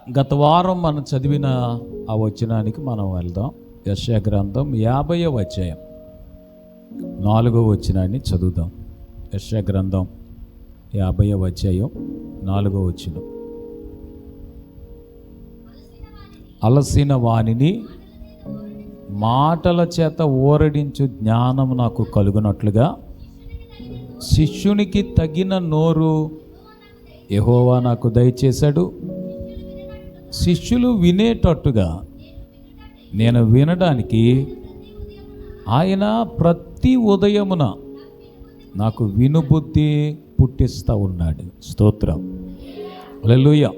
గత వారం మనం చదివిన ఆ వచనానికి మనం వెళ్దాం. యెషయా గ్రంథం 50వ అధ్యాయం 4వ వచనాన్ని చదువుదాం. యెషయా గ్రంథం 50వ అధ్యాయం 4వ వచనం. అలసిన వానిని మాటల చేత ఓరడించు జ్ఞానం నాకు కలుగునట్లుగా శిష్యునికి తగిన నోరు యెహోవా నాకు దయచేశాడు. శిష్యులు వినేటట్టుగా నేను వినడానికి ఆయన ప్రతి ఉదయమున నాకు వినుబుద్ధి పుట్టిస్తూ ఉన్నాడు. స్తోత్రం, హల్లెలూయా.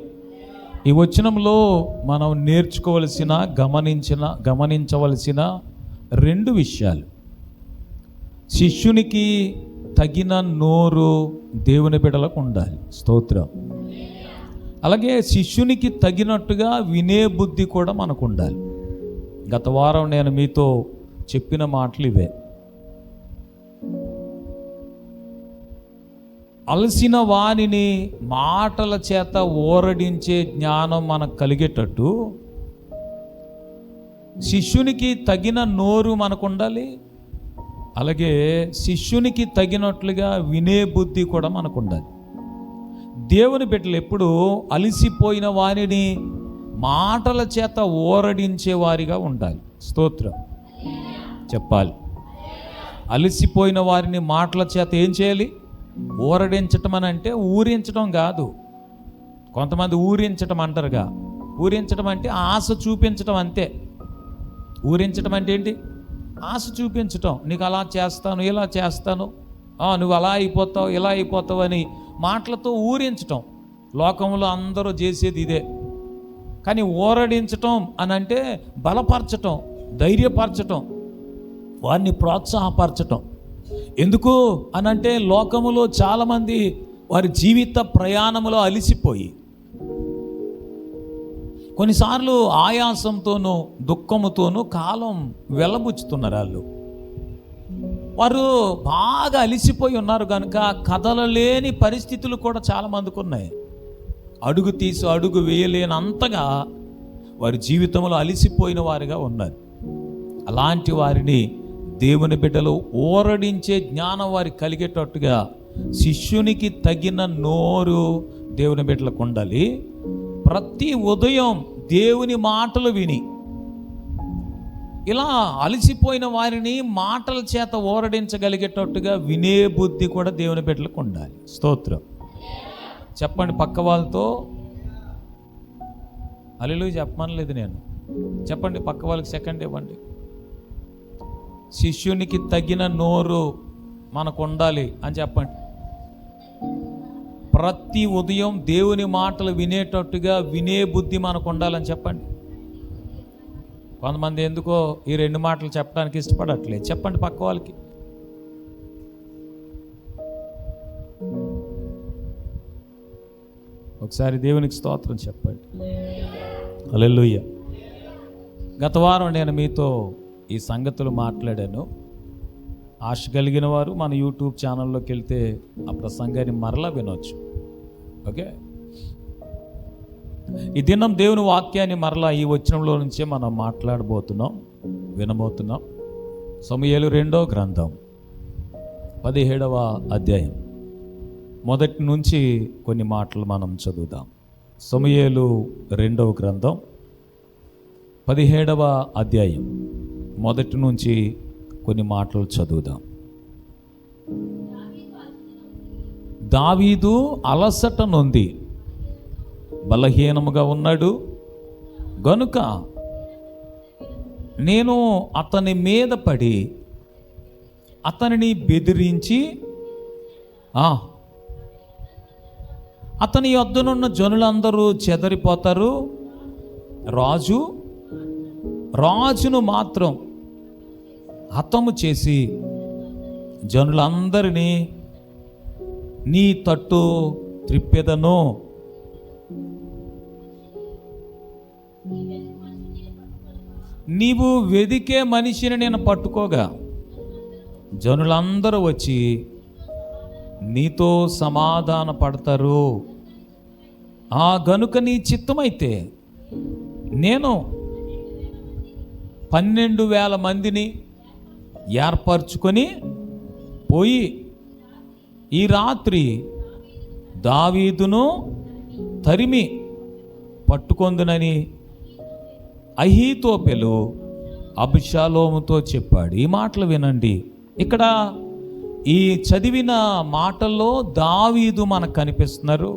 ఈ వచనంలో మనం నేర్చుకోవలసిన గమనించవలసిన రెండు విషయాలు. శిష్యునికి తగిన నోరు దేవుని బిడ్డలకు ఉండాలి. స్తోత్రం. అలాగే శిష్యునికి తగినట్టుగా వినే బుద్ధి కూడా మనకు ఉండాలి. గత వారం నేను మీతో చెప్పిన మాటలు ఇవే. అలసిన వానిని మాటల చేత ఓరడించే జ్ఞానం మనకు కలిగేటట్టు శిష్యునికి తగిన నోరు మనకు ఉండాలి. అలాగే శిష్యునికి తగినట్లుగా వినే బుద్ధి కూడా మనకు ఉండాలి. దేవుని బిడ్డలు ఎప్పుడు అలసిపోయిన వారిని మాటల చేత ఓరడించే వారిగా ఉండాలి. స్తోత్రం చెప్పాలి. అలసిపోయిన వారిని మాటల చేత ఏం చేయాలి? ఊరడించటం అని అంటే ఊరించడం కాదు. కొంతమంది ఊరించటం అంటారుగా. ఊరించడం అంటే ఆశ చూపించటం, అంతే. ఊరించడం అంటే ఏంటి? ఆశ చూపించటం. నీకు అలా చేస్తాను, ఇలా చేస్తాను, నువ్వు అలా అయిపోతావు, ఇలా అయిపోతావు అని మాటలతో ఊరించటం. లోకంలో అందరూ చేసేది ఇదే. కానీ ఊరడించటం అని అంటే బలపరచటం, ధైర్యపరచటం, వారిని ప్రోత్సాహపరచటం. ఎందుకు అనంటే లోకములో చాలామంది వారి జీవిత ప్రయాణంలో అలిసిపోయి కొన్నిసార్లు ఆయాసంతోనూ దుఃఖముతోనూ కాలం వెళ్ళబుచ్చుతున్నారు. వారు బాగా అలిసిపోయి ఉన్నారు కనుక కదలలేని పరిస్థితులు కూడా చాలామందికి ఉన్నాయి. అడుగు తీసి అడుగు వేయలేనంతగా వారి జీవితంలో అలిసిపోయిన వారిగా ఉన్నారు. అలాంటి వారిని దేవుని బిడ్డలు ఓరడించే జ్ఞానం వారికి కలిగేటట్టుగా శిష్యునికి తగిన నోరు దేవుని బిడ్డలకు ఉండాలి. ప్రతి ఉదయం దేవుని మాటలు విని ఇలా అలసిపోయిన వారిని మాటల చేత ఓరడించగలిగేటట్టుగా వినే బుద్ధి కూడా దేవుని బిడ్డలకు ఉండాలి. స్తోత్రం చెప్పండి. పక్క వాళ్ళతో హల్లెలూయా చెప్పమనలేదు నేను. చెప్పండి, పక్క వాళ్ళకి సెకండ్ ఇవ్వండి. శిష్యునికి తగిన నోరు మనకు ఉండాలి అని చెప్పండి. ప్రతి ఉదయం దేవుని మాటలు వినేటట్టుగా వినే బుద్ధి మనకు ఉండాలని చెప్పండి. కొంతమంది ఎందుకో ఈ రెండు మాటలు చెప్పడానికి ఇష్టపడట్లేదు. చెప్పండి పక్క వాళ్ళకి. ఒకసారి దేవునికి స్తోత్రం చెప్పండి. హల్లెలూయా. గత వారం నేను మీతో ఈ సంగతులు మాట్లాడాను. ఆశ కలిగిన వారు మన యూట్యూబ్ ఛానల్లోకి వెళ్తే ఆ ప్రసంగాన్ని మరలా వినొచ్చు. ఓకే, ఈ దినం దేవుని వాక్యాన్ని మరలా ఈ వచనంలో నుంచే మనం మాట్లాడబోతున్నాం, వినబోతున్నాం. సమూయేలు 2వ గ్రంథం 17వ అధ్యాయం మొదటి నుంచి కొన్ని మాటలు మనం చదువుదాం. సమూయేలు 2వ గ్రంథం 17వ అధ్యాయం మొదటి నుంచి కొన్ని మాటలు చదువుదాం. దావీదు అలసట నొంది బలహీనముగా ఉన్నాడు గనుక నేను అతని మీద పడి అతనిని బెదిరించి అతని యొద్దనున్న జనులందరూ చెదరిపోతారు. రాజును మాత్రం హతము చేసి జనులందరినీ నీ తట్టు త్రిప్పెదను. నీవు వెదికే మనిషిని నేను పట్టుకోగా జనులందరూ వచ్చి నీతో సమాధాన పడతారు. ఆ గనుక నీ చిత్తమైతే నేను 12,000 మందిని ఏర్పరచుకొని పోయి ఈ రాత్రి దావీదును తరిమి పట్టుకొందునని అహీతోపెలు అబ్షాలోముతో చెప్పాడు. ఈ మాటలు వినండి. ఇక్కడ ఈ చదివిన మాటల్లో దావీదు మనకు కనిపిస్తున్నారు,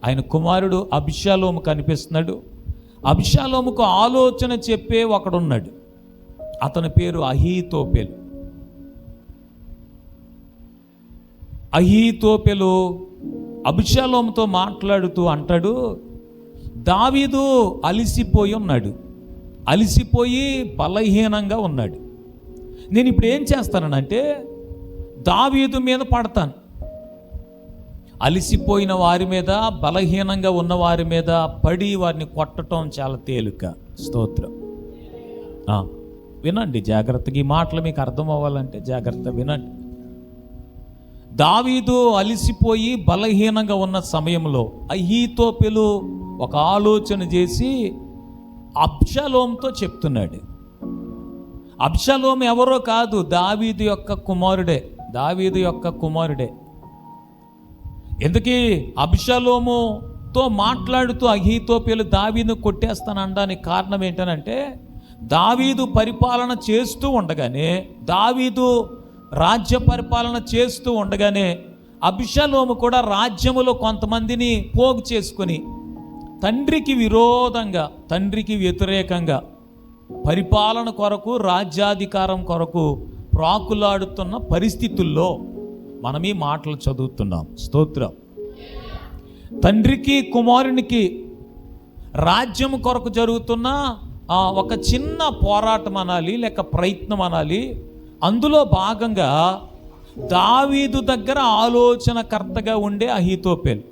ఆయన కుమారుడు అబ్షాలోము కనిపిస్తున్నాడు. అబ్షాలోముకు ఆలోచన చెప్పే ఒకడున్నాడు, అతని పేరు అహీతోపెలు. అహీతోపెలు అబ్షాలోముతో మాట్లాడుతూ అంటాడు, దావీదు అలిసిపోయి ఉన్నాడు, అలిసిపోయి బలహీనంగా ఉన్నాడు. నేను ఇప్పుడు ఏం చేస్తానంటే దావీదు మీద పడతాను. అలిసిపోయిన వారి మీద, బలహీనంగా ఉన్న వారి మీద పడి వారిని కొట్టడం చాలా తేలిక. స్తోత్రం. వినండి జాగ్రత్తగా, ఈ మాటలు మీకు అర్థం అవ్వాలంటే జాగ్రత్త వినండి. దావీదు అలిసిపోయి బలహీనంగా ఉన్న సమయంలో అహీతోపెలు ఒక ఆలోచన చేసి అబ్షాలోముతో చెప్తున్నాడు. అబ్షాలోము ఎవరో కాదు, దావీదు యొక్క కుమారుడే. దావీదు యొక్క కుమారుడే. ఎందుకీ అబ్షాలోముతో మాట్లాడుతూ అహీతోపెలు దావీదును కొట్టేస్తానడానికి కారణం ఏంటనంటే, దావీదు పరిపాలన చేస్తూ ఉండగానే, దావీదు రాజ్య పరిపాలన చేస్తూ ఉండగానే అబ్షాలోము కూడా రాజ్యములో కొంతమందిని పోగు చేసుకొని తండ్రికి విరోధంగా, తండ్రికి వ్యతిరేకంగా పరిపాలన కొరకు, రాజ్యాధికారం కొరకు ప్రాకులాడుతున్న పరిస్థితుల్లో మనం ఈ మాటలు చదువుతున్నాం. స్తోత్రం. తండ్రికి కుమారునికి రాజ్యం కొరకు జరుగుతున్న ఒక చిన్న పోరాటం అనాలి, లేక ప్రయత్నం అనాలి. అందులో భాగంగా దావీదు దగ్గర ఆలోచనకర్తగా ఉండే అహీతోపెలు.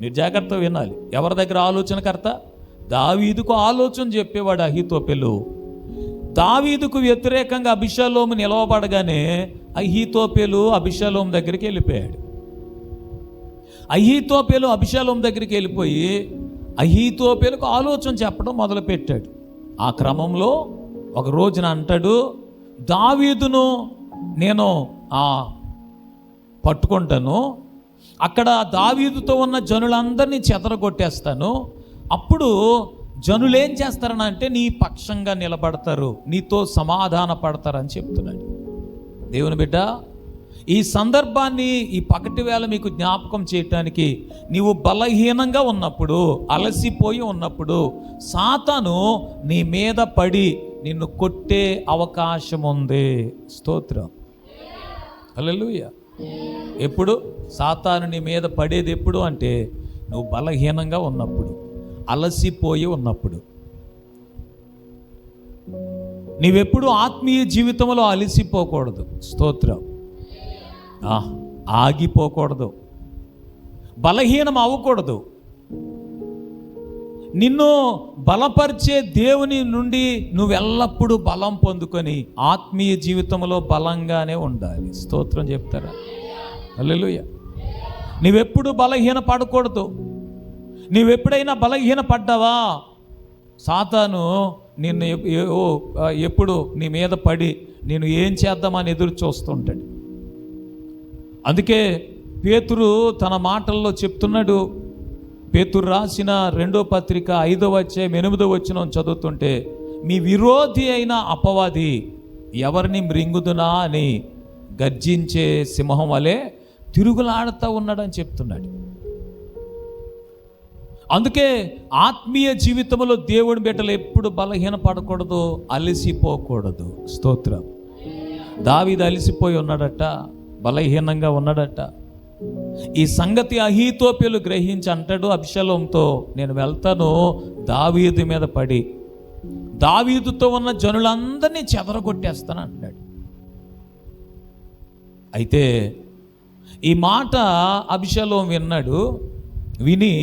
మీరు జాగ్రత్తగా వినాలి. ఎవరి దగ్గర ఆలోచనకర్త? దావీదుకు ఆలోచన చెప్పేవాడు అహీతోపెలు. దావీదుకు వ్యతిరేకంగా అబిషాలోము నిలవబడగానే అహీతోపెలు అబిషాలోము దగ్గరికి వెళ్ళిపోయాడు. అహీతోపెలు అబిషాలోము దగ్గరికి వెళ్ళిపోయి అహీతోపెలకు ఆలోచన చెప్పడం మొదలుపెట్టాడు. ఆ క్రమంలో ఒక రోజున అంటాడు, దావీదును నేను పట్టుకుంటాను, అక్కడ దావీదుతో ఉన్న జనులందరినీ చెదరగొట్టేస్తాను, అప్పుడు జనులు ఏం చేస్తారనంటే నీ పక్షంగా నిలబడతారు, నీతో సమాధాన పడతారని చెప్తున్నాడు. దేవుని బిడ్డ, ఈ సందర్భాన్ని ఈ పగటి వేళ మీకు జ్ఞాపకం చేయటానికి, నీవు బలహీనంగా ఉన్నప్పుడు, అలసిపోయి ఉన్నప్పుడు సాతాను నీ మీద పడి నిన్ను కొట్టే అవకాశం ఉంది. స్తోత్రం. హల్లెలూయా. ఎప్పుడు సాతాను నీ మీద పడేది ఎప్పుడు అంటే, నువ్వు బలహీనంగా ఉన్నప్పుడు, అలసిపోయి ఉన్నప్పుడు. నీవెప్పుడు ఆత్మీయ జీవితంలో అలసిపోకూడదు. స్తోత్రం. ఆగిపోకూడదు, బలహీనం అవ్వకూడదు. నిన్ను బలపరిచే దేవుని నుండి నువ్వెల్లప్పుడూ బలం పొందుకొని ఆత్మీయ జీవితంలో బలంగానే ఉండాలి. స్తోత్రం చెప్తారా? హల్లెలూయా. నీవెప్పుడు బలహీన పడకూడదు. నీవెప్పుడైనా బలహీన పడ్డావా, సాతాను నిన్ను ఎప్పుడు నీ మీద పడి నేను ఏం చేద్దామని ఎదురు చూస్తుంటాడు. అందుకే పేతురు తన మాటల్లో చెప్తున్నాడు. పేతురు రాసిన 2వ పత్రిక 5వ అధ్యాయం 8వ వచనం చదువుతుంటే, మీ విరోధి అయిన అపవాది ఎవరిని మృంగుదునా అని గర్జించే సింహం వలె తిరుగులాడుతూ ఉన్నాడని చెప్తున్నాడు. అందుకే ఆత్మీయ జీవితంలో దేవుని బిడ్డలు ఎప్పుడు బలహీన పడకూడదు, అలసిపోకూడదు. స్తోత్రం. దావీదు అలసిపోయి ఉన్నాడట, బలహీనంగా ఉన్నాడట. ఈ సంగతి అహీతోపెలు గ్రహించి అంటాడు అబ్షాలోముతో, నేను వెళ్తాను, దావీదు మీద పడి దావీదుతో ఉన్న జనులందరినీ చెదరగొట్టేస్తాను అంటాడు. అయితే ఈ మాట అబ్షాలోము విన్నాడు. విని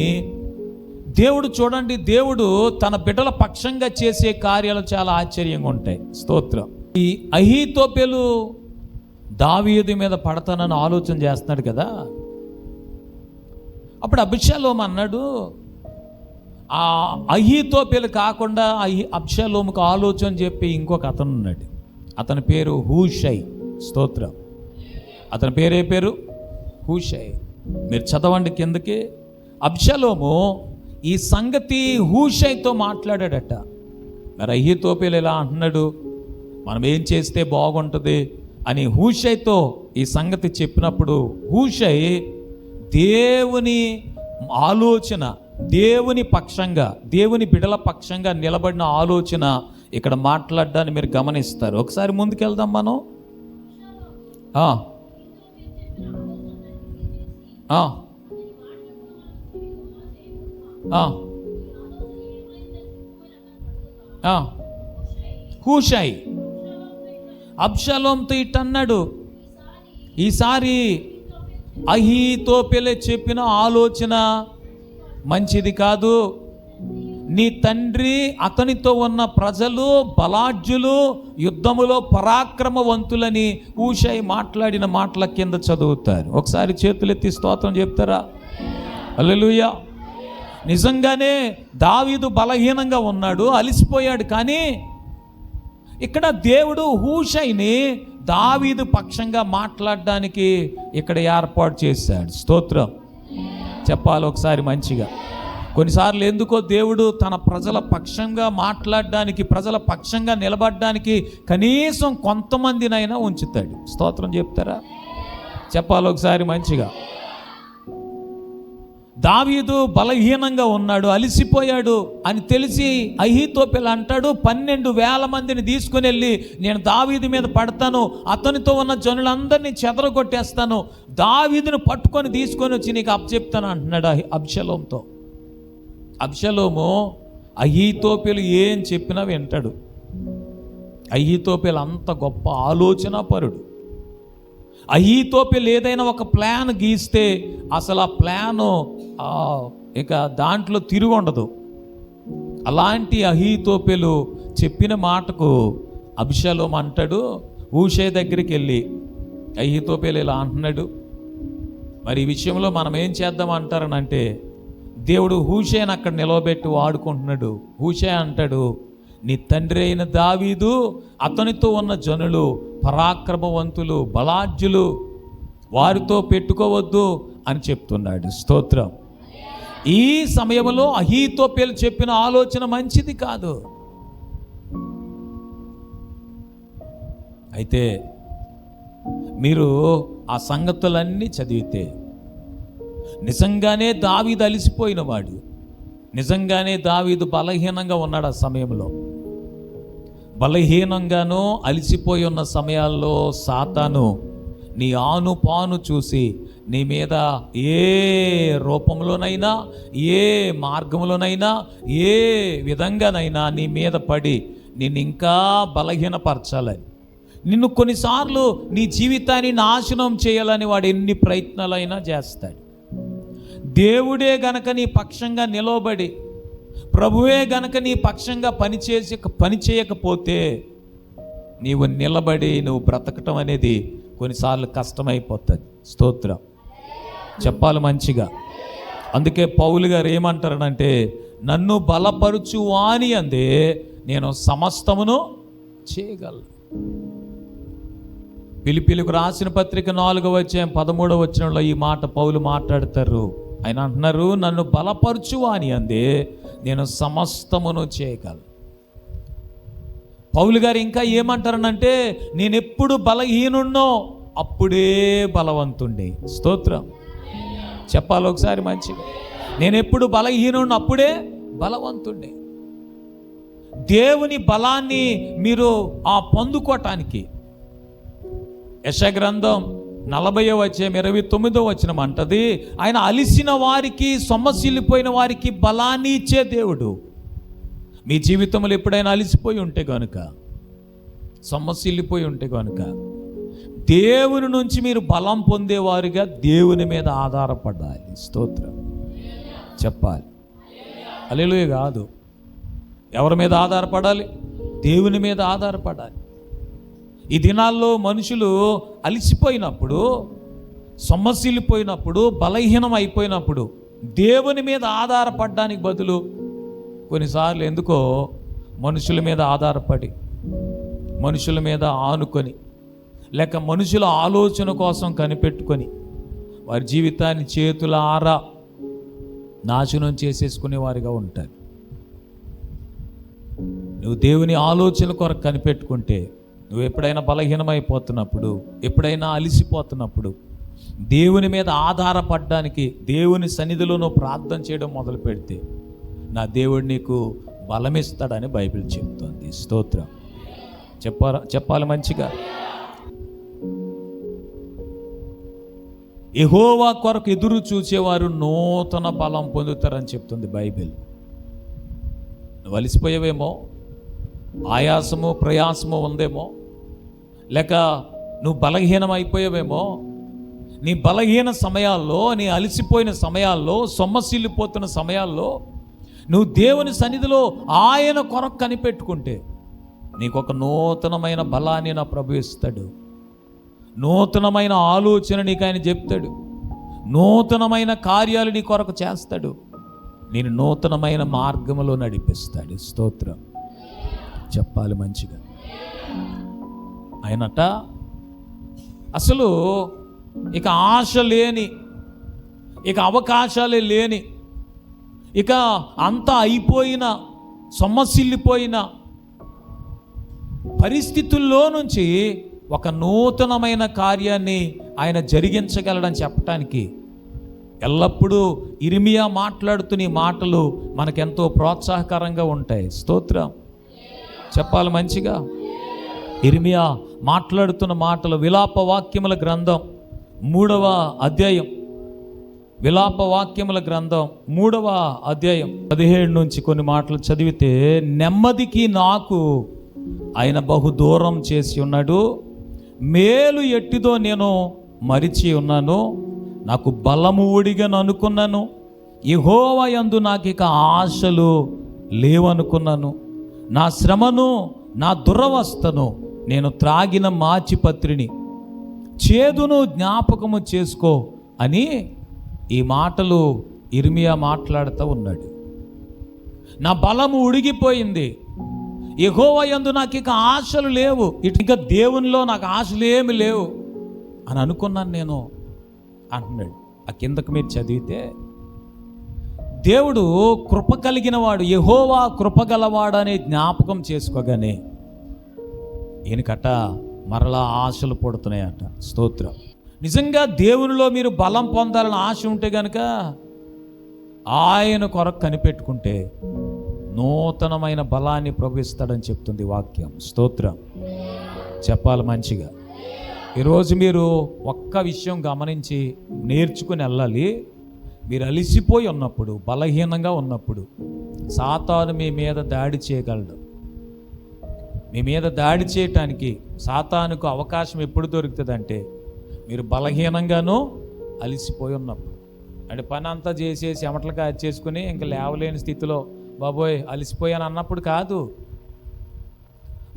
దేవుడు, చూడండి, దేవుడు తన బిడ్డల పక్షంగా చేసే కార్యాలు చాలా ఆశ్చర్యంగా ఉంటాయి. స్తోత్రం. ఈ అహీతోపెలు దావీదు మీద పడతానని ఆలోచన చేస్తున్నాడు కదా, అప్పుడు అబీషాలోము అన్నాడు, ఆ అహీతోపెలు కాకుండా అబ్షాలోముకు ఆలోచన చెప్పి ఇంకొక అతను ఉన్నాడు. అతని పేరు హూషై. స్తోత్రం. అతని పేరు హూషై. మీరు చదవండి కిందకి. అబ్షాలోము ఈ సంగతి హూషైతో మాట్లాడాడట. మరి అహీతోపెలు ఇలా అంటున్నాడు, మనం ఏం చేస్తే బాగుంటుంది అని హూషైతో ఈ సంగతి చెప్పినప్పుడు హూషై దేవుని ఆలోచన, దేవుని పక్షంగా, దేవుని బిడల పక్షంగా నిలబడిన ఆలోచన ఇక్కడ మాట్లాడడాన్ని మీరు గమనిస్తారు. ఒకసారి ముందుకెళ్దాం మనం. హూషై అబ్షాలోముతో ఇట్టన్నాడు, ఈసారి అహీతోపెలు చెప్పిన ఆలోచన మంచిది కాదు. నీ తండ్రి అతనితో ఉన్న ప్రజలు బలాఢ్యులు, యుద్ధములో పరాక్రమవంతులని హూషై మాట్లాడిన మాటల కింద చదువుతారు. ఒకసారి చేతులెత్తి స్తోత్రం చెప్తారా? హల్లెలూయా. నిజంగానే దావీదు బలహీనంగా ఉన్నాడు, అలసిపోయాడు. కానీ ఇక్కడ దేవుడు హూషైని దావీదు పక్షంగా మాట్లాడడానికి ఇక్కడ ఏర్పాటు చేశాడు. స్తోత్రం చెప్పాలి ఒకసారి మంచిగా. కొన్నిసార్లు ఎందుకో దేవుడు తన ప్రజల పక్షంగా మాట్లాడడానికి, ప్రజల పక్షంగా నిలబడడానికి కనీసం కొంతమందినైనా ఉంచుతాడు. స్తోత్రం చెప్తారా? చెప్పాలి ఒకసారి మంచిగా. దావీదు బలహీనంగా ఉన్నాడు, అలసిపోయాడు అని తెలిసి అహీతోపెలు అంటాడు, 12,000 మందిని తీసుకుని వెళ్ళి నేను దావీదు మీద పడతాను, అతనితో ఉన్న జనులందరినీ చెదరగొట్టేస్తాను, దావీదును పట్టుకొని తీసుకొని వచ్చి నీకు అప్పచెప్తాను అంటున్నాడు అబ్షాలోముతో. అబ్షాలోము అహీతోపెలు ఏం చెప్పినా వింటాడు. అహీతోపెలు అంత గొప్ప ఆలోచన పరుడు. అహీతోపెలు ఏదైనా ఒక ప్లాన్ గీస్తే అసలు ఆ ప్లాను ఇక దాంట్లో తిరుగు ఉండదు. అలాంటి అహీతోపెలు చెప్పిన మాటకు అబ్షాలోము అంటాడు, హూషై దగ్గరికి వెళ్ళి అహీతోపెలు ఇలా అంటున్నాడు, మరి ఈ విషయంలో మనం ఏం చేద్దాం అంటారనంటే, దేవుడు హూషైని అక్కడ నిలవబెట్టి వాడుకుంటున్నాడు. హూషై అంటాడు, నీ తండ్రి అయిన దావీదు అతనితో ఉన్న జనులు పరాక్రమవంతులు, బలాఢ్యులు, వారితో పెట్టుకోవద్దు అని చెప్తున్నాడు. స్తోత్రం. ఈ సమయంలో అహీతోపెలు చెప్పిన ఆలోచన మంచిది కాదు. అయితే మీరు ఆ సంగతులన్నీ చదివితే నిజంగానే దావీదు అలసిపోయిన వాడు, నిజంగానే దావీదు బలహీనంగా ఉన్నాడు. ఆ సమయంలో బలహీనంగానూ అలసిపోయి ఉన్న సమయాల్లో సాతాను నీ ఆనుపాను చూసి నీ మీద ఏ రూపంలోనైనా, ఏ మార్గంలోనైనా, ఏ విధంగానైనా నీ మీద పడి నిన్ను ఇంకా బలహీనపరచాలని, నిన్ను కొన్నిసార్లు నీ జీవితాన్ని నాశనం చేయాలని వాడు ఎన్ని ప్రయత్నాలైనా చేస్తాడు. దేవుడే గనక నీ పక్షంగా నిలవబడి, ప్రభువే గనక నీ పక్షంగా పని చేయకపోతే నీవు నిలబడి నువ్వు బ్రతకటం అనేది కొన్నిసార్లు కష్టమైపోతుంది. స్తోత్రం చెప్పాలి మంచిగా. అందుకే పౌలు గారు ఏమంటారనంటే, నన్ను బలపరుచు వాని అందే నేను సమస్తమును చేయగలను. ఫిలిప్పీలకు రాసిన పత్రిక 4వ అధ్యాయం 13వ వచనంలో ఈ మాట పౌలు మాట్లాడతారు. ఆయన అంటున్నారు, నన్ను బలపరుచు అని అందే నేను సమస్తమును చేయగలను. పౌలు గారు ఇంకా ఏమంటారనంటే, నేను ఎప్పుడు బలహీనున్నో అప్పుడే బలవంతుండే. స్తోత్రం చెప్పాలి ఒకసారి మంచిగా. నేను ఎప్పుడు బలహీనున్న అప్పుడే బలవంతుండే. దేవుని బలాన్ని మీరు పొందుకోవటానికి యెషయా గ్రంథం 40వ అధ్యాయం 29వ వచనం అంటది, ఆయన అలిసిన వారికి, సొమ్మసిల్లిపోయిన వారికి బలాన్ని ఇచ్చే దేవుడు. మీ జీవితంలో ఎప్పుడైనా అలిసిపోయి ఉంటే కనుక, సొమ్మసిల్లిపోయి ఉంటే కనుక, దేవుని నుంచి మీరు బలం పొందేవారుగా దేవుని మీద ఆధారపడాలి. స్తోత్రం చెప్పాలి. హల్లెలూయా కాదు, ఎవరి మీద ఆధారపడాలి? దేవుని మీద ఆధారపడాలి. ఈ దినాల్లో మనుషులు అలిసిపోయినప్పుడు, సొమ్మసిల్లిపోయినప్పుడు, బలహీనం అయిపోయినప్పుడు దేవుని మీద ఆధారపడడానికి బదులు కొన్నిసార్లు ఎందుకో మనుషుల మీద ఆధారపడి, మనుషుల మీద ఆనుకొని, లేక మనుషుల ఆలోచన కోసం కనిపెట్టుకొని వారి జీవితాన్ని చేతుల ఆరా నాశనం చేసేసుకునే వారిగా ఉంటారు. నువ్వు దేవుని ఆలోచన కొరకు కనిపెట్టుకుంటే, నువ్వు ఎప్పుడైనా బలహీనమైపోతున్నప్పుడు, ఎప్పుడైనా అలిసిపోతున్నప్పుడు దేవుని మీద ఆధారపడడానికి దేవుని సన్నిధిలో నువ్వు ప్రార్థన చేయడం మొదలు పెడితే నా దేవుడు నీకు బలమిస్తాడని బైబిల్ చెప్తుంది. స్తోత్రం. చెప్పాలి మంచిగా. యెహోవా కొరకు ఎదురు చూచేవారు నూతన బలం పొందుతారని చెప్తుంది బైబిల్. నువ్వు అలిసిపోయావేమో, ఆయాసము ప్రయాసము ఉందేమో, లేక నువ్వు బలహీనం అయిపోయావేమో. నీ బలహీన సమయాల్లో, నీ అలసిపోయిన సమయాల్లో, సొమ్మసిల్లిపోతున్న సమయాల్లో నువ్వు దేవుని సన్నిధిలో ఆయన కొరకు కనిపెట్టుకుంటే నీకు ఒక నూతనమైన బలాన్ని నా ప్రభు ఇస్తాడు. నూతనమైన ఆలోచన నీకు ఆయన చెప్తాడు. నూతనమైన కార్యాలు నీ కొరకు చేస్తాడు. నేను నూతనమైన మార్గంలో నడిపిస్తాడు. స్తోత్రం. చెప్పాలి మంచిగా. ఆయనట అసలు ఇక ఆశ లేని, ఇక అవకాశాలే లేని, ఇక అంతా అయిపోయిన, సొమ్మసిల్లిపోయిన పరిస్థితుల్లో నుంచి ఒక నూతనమైన కార్యాన్ని ఆయన జరిగించగలడని చెప్పటానికి ఎల్లప్పుడూ ఇర్మియా మాట్లాడుతున్న ఈ మాటలు మనకెంతో ప్రోత్సాహకరంగా ఉంటాయి. స్తోత్రం. చెప్పాలి మంచిగా. ఇర్మియా మాట్లాడుతున్న మాటలు విలాప వాక్యముల గ్రంథం 3వ అధ్యాయం, విలాప వాక్యముల గ్రంథం 3వ అధ్యాయం 17 నుంచి కొన్ని మాటలు చదివితే, నెమ్మదికి నాకు ఆయన బహు దూరం చేసి ఉన్నాడు, మేలు ఎట్టిదో నేను మరిచి ఉన్నాను, నాకు బలము ఊడిగను అనుకున్నాను, యెహోవా యందు నాకు ఇక ఆశలు లేవనుకున్నాను, నా శ్రమను నా దురవస్థను నేను త్రాగిన మాచిపత్రిని చేదును జ్ఞాపకము చేసుకో అని ఈ మాటలు ఇర్మియా మాట్లాడుతూ ఉన్నాడు. నా బలము ఉడిగిపోయింది, యెహోవా యందు నాకు ఇక ఆశలు లేవు, ఇక దేవునిలో నాకు ఆశలు ఏమి లేవు అని అనుకున్నాను నేను అంటున్నాడు. ఆ కిందకు మీరు చదివితే, దేవుడు కృప కలిగిన వాడు, యెహోవా కృపగలవాడు అనే జ్ఞాపకం చేసుకోగానే ఈయనకట మరలా ఆశలు పుడుతున్నాయట. స్తోత్రం. నిజంగా దేవునిలో మీరు బలం పొందాలని ఆశ ఉంటే గనుక ఆయన కొరకు కనిపెట్టుకుంటే నూతనమైన బలాన్ని ప్రభు ఇస్తాడని చెప్తుంది వాక్యం. స్తోత్రం. చెప్పాలి మంచిగా. ఈరోజు మీరు ఒక్క విషయం గమనించి నేర్చుకుని వెళ్ళాలి. మీరు అలిసిపోయి ఉన్నప్పుడు, బలహీనంగా ఉన్నప్పుడు సాతాను మీ మీద దాడి చేయగలడు. మీ మీద దాడి చేయటానికి సాతానుకు అవకాశం ఎప్పుడు దొరుకుతుందంటే మీరు బలహీనంగానూ అలిసిపోయి ఉన్నప్పుడు. అంటే పని అంతా చేసేసి ఎమటలు చేసుకుని ఇంకా లేవలేని స్థితిలో బాబోయ్ అలిసిపోయాను అన్నప్పుడు కాదు.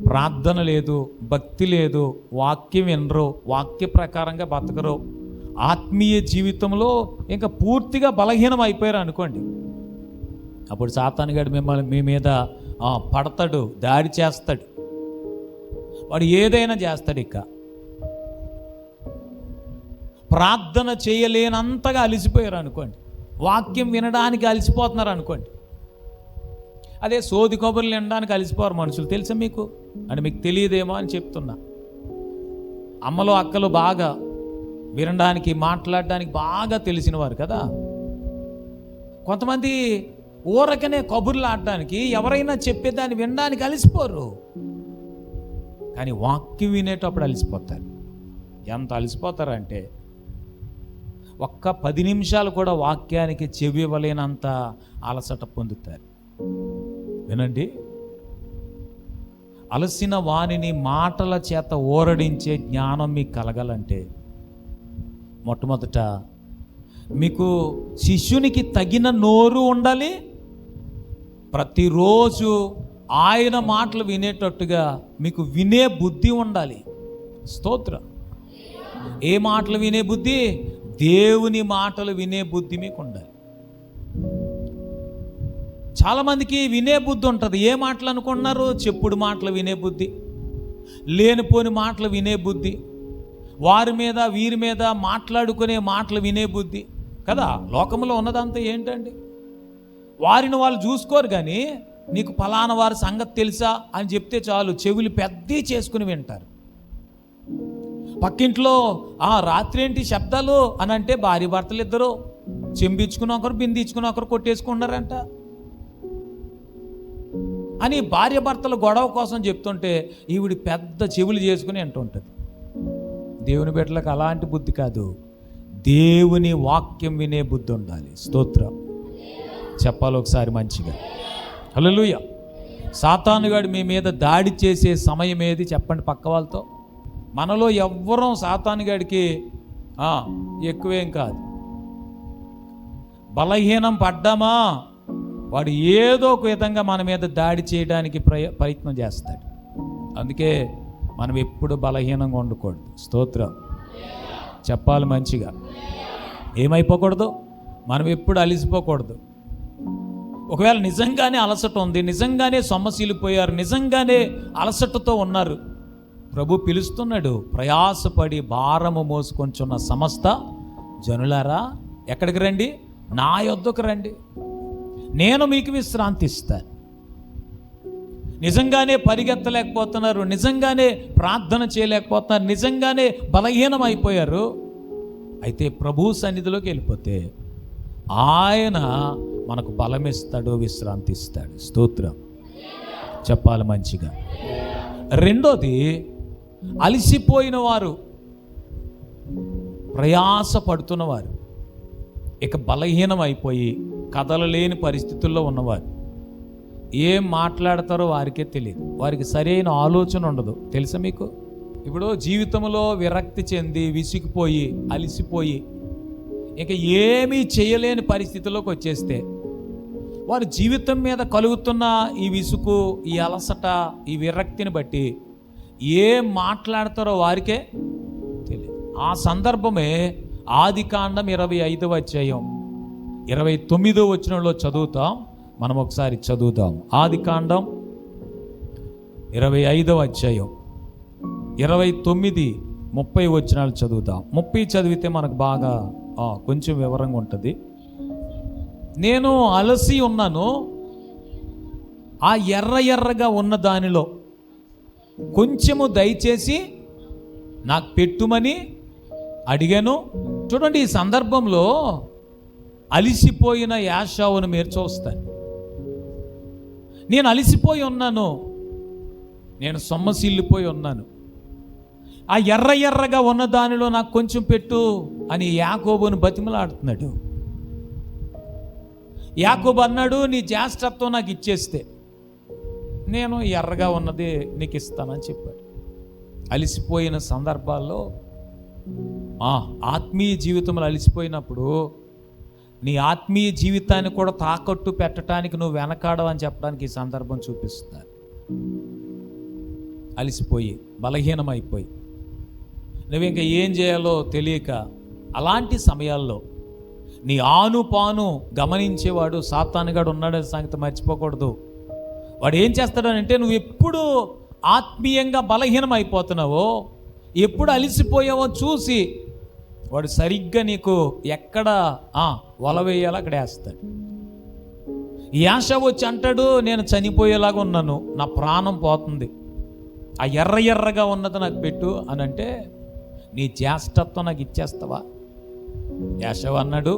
ప్రార్థన లేదు, భక్తి లేదు, వాక్యం వినరు, వాక్య ప్రకారంగా బతకరు, ఆత్మీయ జీవితంలో ఇంకా పూర్తిగా బలహీనం అయిపోయారు అనుకోండి. అప్పుడు సాతానుగాడు మిమ్మల్ని మీ మీద పడతాడు, దాడి చేస్తాడు, వాడు ఏదైనా చేస్తాడు. ఇక ప్రార్థన చేయలేనంతగా అలిసిపోయారు అనుకోండి, వాక్యం వినడానికి అలిసిపోతున్నారు అనుకోండి. అదే సోది కబుర్లు వినడానికి అలిసిపోరు మనుషులు, తెలుసా మీకు? అంటే మీకు తెలియదేమో అని చెప్తున్నా. అమ్మలు అక్కలు బాగా వినడానికి, మాట్లాడడానికి బాగా తెలిసిన వారు కదా. కొంతమంది ఊరకనే కబుర్లు ఆడడానికి, ఎవరైనా చెప్పేదాన్ని వినడానికి అలిసిపోరు, కానీ వాక్యం వినేటప్పుడు అలిసిపోతారు. ఎంత అలిసిపోతారంటే ఒక్క 10 నిమిషాలు కూడా వాక్యానికి చెవి ఇవ్వలేనంత అలసట పొందుతారు. వినండి, అలసిన వాణిని మాటల చేత ఓరడించే జ్ఞానం మీకు కలగాలంటే మొట్టమొదట మీకు శిష్యునికి తగిన నోరు ఉండాలి. ప్రతిరోజు ఆయన మాటలు వినేటట్టుగా మీకు వినే బుద్ధి ఉండాలి. స్తోత్రం. ఏ మాటలు వినే బుద్ధి? దేవుని మాటలు వినే బుద్ధి మీకు ఉండాలి. చాలామందికి వినే బుద్ధి ఉంటుంది. ఏ మాటలు అనుకుంటున్నారు? చెప్పుడు మాటలు వినే బుద్ధి, లేనిపోని మాటలు వినే బుద్ధి, వారి మీద వీరి మీద మాట్లాడుకునే మాటలు వినే బుద్ధి కదా. లోకంలో ఉన్నదంతా ఏంటండి? వారిని వాళ్ళు చూసుకోరు, కానీ నీకు ఫలానా వారి సంగతి తెలుసా అని చెప్తే చాలు చెవులు పెద్దవి చేసుకుని వింటారు. పక్కింట్లో రాత్రి ఏంటి శబ్దాలు అని అంటే భార్య భర్తలు ఇద్దరు చెంబించుకుని ఒకరు బిందించుకుని ఒకరు కొట్టేసుకున్నారంట అని భార్య భర్తలు గొడవ కోసం చెప్తుంటే ఈవిడి పెద్ద చెవులు చేసుకుని వింటుంటుంది. దేవుని బిడ్డలకు అలాంటి బుద్ధి కాదు, దేవుని వాక్యం వినే బుద్ధి ఉండాలి. స్తోత్రం చెప్పాలి ఒకసారి మంచిగా. హల్లెలూయా. సాతానుగాడు మీ మీద దాడి చేసే సమయం ఏది చెప్పండి పక్క వాళ్ళతో. మనలో ఎవ్వరం సాతానుగాడికి ఎక్కువేం కాదు. బలహీనం పడ్డామా వాడు ఏదో ఒక విధంగా మన మీద దాడి చేయడానికి ప్రయత్నం చేస్తాడు. అందుకే మనం ఎప్పుడు బలహీనంగా ఉండకూడదు. స్తోత్రం చెప్పాలి మంచిగా. ఏమైపోకూడదు? మనం ఎప్పుడు అలిసిపోకూడదు. ఒకవేళ నిజంగానే అలసట ఉంది, నిజంగానే సొమ్మసిల్లిపోయారు, నిజంగానే అలసటతో ఉన్నారు, ప్రభు పిలుస్తున్నాడు, ప్రయాసపడి భారము మోసుకొంచున్న సమస్త జనులారా ఎక్కడికి రండి? నా యొద్దకు రండి, నేను మీకు విశ్రాంతి ఇస్తాను. నిజంగానే పరిగెత్తలేకపోతున్నారు, నిజంగానే ప్రార్థన చేయలేకపోతున్నారు, నిజంగానే బలహీనం అయిపోయారు, అయితే ప్రభు సన్నిధిలోకి వెళ్ళిపోతే ఆయన మనకు బలమిస్తాడు, విశ్రాంతి ఇస్తాడు. స్తోత్రం చెప్పాలి మంచిగా. రెండోది, అలసిపోయిన వారు, ప్రయాస పడుతున్నవారు, ఇక బలహీనం అయిపోయి కదలలేని పరిస్థితుల్లో ఉన్నవారు, ఏం మాట్లాడతారో వారికే తెలియదు, వారికి సరైన ఆలోచన ఉండదు. తెలుసా మీకు? ఇప్పుడు జీవితంలో విరక్తి చెంది విసిగిపోయి అలసిపోయి ఇక ఏమీ చేయలేని పరిస్థితుల్లోకి వచ్చేస్తే వారి జీవితం మీద కలుగుతున్న ఈ విసుగు, ఈ అలసట, ఈ విరక్తిని బట్టి ఏం మాట్లాడతారో వారికే తెలియదు. ఆ సందర్భమే ఆదికాండం 25వ అధ్యాయం 29వ వచనంలో చదువుతాం. మనం ఒకసారి చదువుతాం. ఆదికాండం 25వ అధ్యాయం 29, 30 వచనాలు చదువుతాం. 30 చదివితే మనకు బాగా కొంచెం వివరంగా ఉంటుంది. నేను అలసి ఉన్నాను, ఆ ఎర్రగా ఉన్న దానిలో కొంచెము దయచేసి నాకు పెట్టుమని అడిగాను. చూడండి, ఈ సందర్భంలో అలిసిపోయిన యాషావును మీరు చూస్తాను. నేను అలిసిపోయి ఉన్నాను, నేను సొమ్మసిల్లిపోయి ఉన్నాను, ఆ ఎర్రగా ఉన్న దానిలో నాకు కొంచెం పెట్టు అని యాకోబును బతిమలాడుతున్నాడు. యాకోబు అన్నాడు, నీ జ్యేష్ఠత్వం నాకు ఇచ్చేస్తే నేను ఎర్రగా ఉన్నది నీకు ఇస్తానని చెప్పాడు. అలిసిపోయిన సందర్భాల్లో, ఆత్మీయ జీవితంలో అలిసిపోయినప్పుడు నీ ఆత్మీయ జీవితాన్ని కూడా తాకట్టు పెట్టడానికి నువ్వు వెనకాడవని చెప్పడానికి ఈ సందర్భం చూపిస్తున్నారు. అలిసిపోయి బలహీనమైపోయి నువ్వు ఇంకా ఏం చేయాలో తెలియక అలాంటి సమయాల్లో నీ ఆనుపాను గమనించేవాడు సాతానుగాడు ఉన్నాడనే సంగతి మర్చిపోకూడదు. వాడు ఏం చేస్తాడనంటే, నువ్వు ఎప్పుడు ఆత్మీయంగా బలహీనం అయిపోతున్నావో, ఎప్పుడు అలిసిపోయావో చూసి వాడు సరిగ్గా నీకు ఎక్కడ వల వేయాలో అక్కడ వేస్తాడు. ఈ ఆశ వచ్చి అంటాడు, నేను చనిపోయేలాగా ఉన్నాను, నా ప్రాణం పోతుంది, ఆ ఎర్రగా ఉన్నది నాకు పెట్టు అని అంటే, నీ జ్యేష్ఠత్వం నాకు ఇచ్చేస్తావా? యాషవ్ అన్నాడు,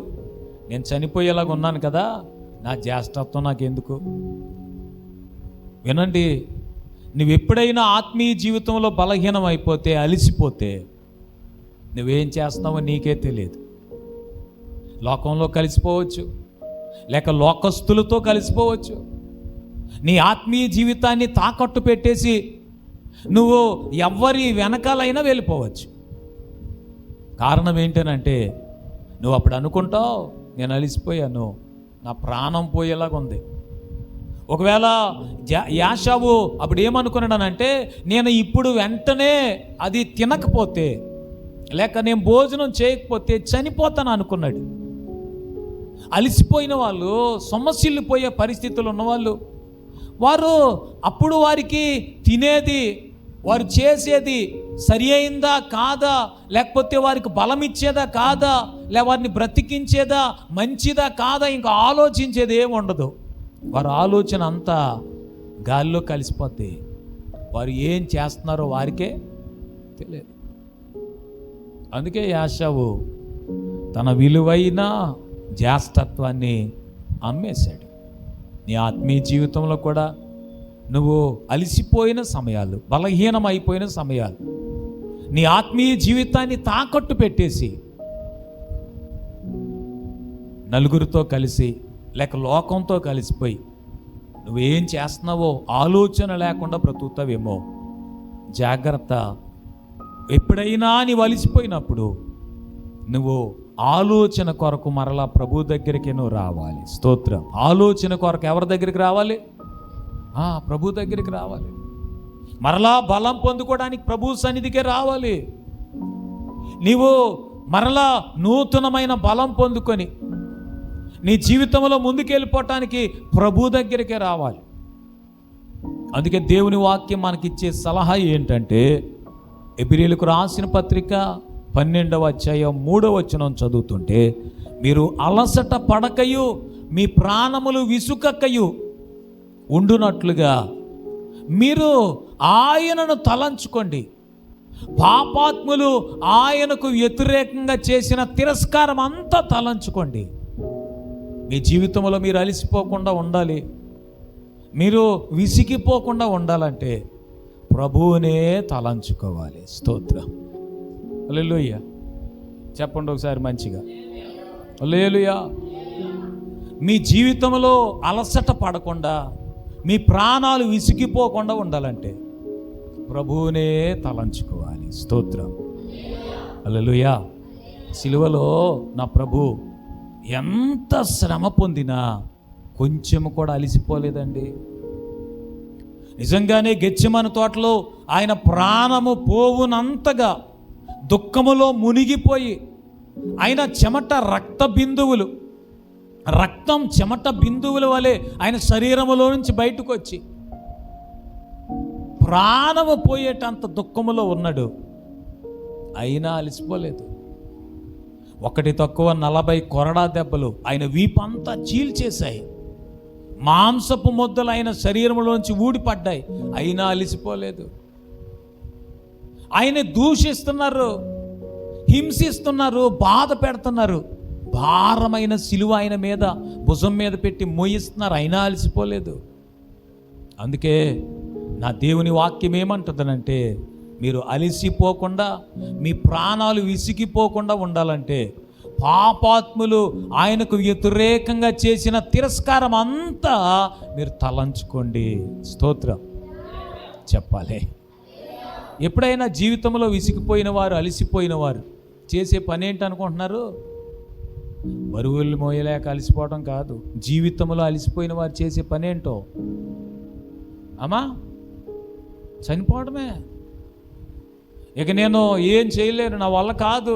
నేను చనిపోయేలాగా ఉన్నాను కదా, నా జ్యేష్ఠత్వం నాకు ఎందుకు? వినండి, నువ్వు ఎప్పుడైనా ఆత్మీయ జీవితంలో బలహీనం అయిపోతే, అలిసిపోతే నువ్వేం చేస్తావో నీకే తెలియదు. లోకంలో కలిసిపోవచ్చు, లేక లోకస్తులతో కలిసిపోవచ్చు. నీ ఆత్మీయ జీవితాన్ని తాకట్టు పెట్టేసి నువ్వు ఎవ్వరి వెనకాలైనా వెళ్ళిపోవచ్చు. కారణం ఏంటనంటే, నువ్వు అప్పుడు అనుకుంటావు, నేను అలిసిపోయాను, నా ప్రాణం పోయేలాగా ఉంది. ఒకవేళ యాషావు అప్పుడు ఏమనుకున్నాడనంటే, నేను ఇప్పుడు వెంటనే అది తినకపోతే, లేక నేను భోజనం చేయకపోతే చనిపోతాను అనుకున్నాడు. అలసిపోయిన వాళ్ళు, సొమ్మసిల్లిపోయే పరిస్థితులు ఉన్నవాళ్ళు, వారు అప్పుడు వారికి తినేది, వారు చేసేది సరి అయిందా కాదా, లేకపోతే వారికి బలం ఇచ్చేదా కాదా, వారిని బ్రతికించేదా మంచిదా కాదా, ఇంకా ఆలోచించేది ఏమి ఉండదు. వారి ఆలోచన అంతా గాలిలో కలిసిపోద్ది. వారు ఏం చేస్తున్నారో వారికే తెలియదు. అందుకే యాషావు తన విలువైన జ్యేష్ఠత్వాన్ని అమ్మేశాడు. నీ ఆత్మీయ జీవితంలో కూడా నువ్వు అలసిపోయిన సమయాలు, బలహీనమైపోయిన సమయాలు, నీ ఆత్మీయ జీవితాన్ని తాకట్టు పెట్టేసి నలుగురితో కలిసి లేక లోకంతో కలిసిపోయి నువ్వేం చేస్తున్నావో ఆలోచన లేకుండా బ్రతుకుతావేమో. జాగ్రత్త. ఎప్పుడైనా నీవు అలసిపోయినప్పుడు నువ్వు ఆలోచన కొరకు మరలా ప్రభు దగ్గరికి నువ్వు రావాలి. స్తోత్రం. ఆలోచన కొరకు ఎవరి దగ్గరికి రావాలి? ప్రభు దగ్గరికి రావాలి. మరలా బలం పొందుకోవడానికి ప్రభు సన్నిధికే రావాలి. నీవు మరలా నూతనమైన బలం పొందుకొని నీ జీవితంలో ముందుకెళ్ళిపోవటానికి ప్రభు దగ్గరికే రావాలి. అందుకే దేవుని వాక్యం మనకిచ్చే సలహా ఏంటంటే, ఎబ్రీయులకు రాసిన పత్రిక 12వ అధ్యాయం 3వ వచనం చదువుతుంటే, మీరు అలసట పడకయు మీ ప్రాణములు విసుకకయు ఉండునట్లుగా మీరు ఆయనను తలంచుకోండి. పాపాత్ములు ఆయనకు వ్యతిరేకంగా చేసిన తిరస్కారం అంతా తలంచుకోండి. మీ జీవితంలో మీరు అలసిపోకుండా ఉండాలి, మీరు విసిగిపోకుండా ఉండాలంటే ప్రభువునే తలంచుకోవాలి. స్తోత్రం. హల్లెలూయా. చెప్పండి ఒకసారి మంచిగా, హల్లెలూయా. మీ జీవితంలో అలసట పడకుండా, మీ ప్రాణాలు విసిగిపోకుండా ఉండాలంటే ప్రభువునే తలంచుకోవాలి. స్తోత్రం. హల్లెలూయా. సిలువలో నా ప్రభు ఎంత శ్రమ పొందినా కొంచెము కూడా అలసిపోలేదండి. నిజంగానే గెత్సేమనే తోటలో ఆయన ప్రాణము పోవునంతగా దుఃఖములో మునిగిపోయి ఆయన చెమట రక్తం చెమట బిందువుల వలె ఆయన శరీరములో నుంచి బయటకు వచ్చి ప్రాణము పోయేటంత దుఃఖములో ఉన్నాడు. అయినా అలసిపోలేదు. ఒకటి తక్కువ 40 కొరడా దెబ్బలు ఆయన వీపంతా చీల్చేశాయి. మాంసపు ముద్దలు ఆయన శరీరంలోంచి ఊడిపడ్డాయి. అయినా అలసిపోలేదు. ఆయన దూషిస్తున్నారు, హింసిస్తున్నారు, బాధ పెడుతున్నారు. భారమైన సిలువ ఆయన మీద భుజం మీద పెట్టి మోయిస్తున్నారు. అయినా అలసిపోలేదు. అందుకే నా దేవుని వాక్యం ఏమంటుందనంటే, మీరు అలసిపోకుండా, మీ ప్రాణాలు విసిగిపోకుండా ఉండాలంటే పాపాత్ములు ఆయనకు వ్యతిరేకంగా చేసిన తిరస్కారం అంతా మీరు తలంచుకోండి. స్తోత్రం చెప్పాలి. ఎప్పుడైనా జీవితంలో విసిగిపోయిన వారు, అలసిపోయిన వారు చేసే పని ఏంటి అనుకుంటున్నారు? బరువులు మోయలేక అలసిపోవడం కాదు. జీవితంలో అలసిపోయిన వారు చేసే పని ఏంటో అమ్మా, చనిపోవడమే. ఇక నేను ఏం చేయలేను, నా వల్ల కాదు,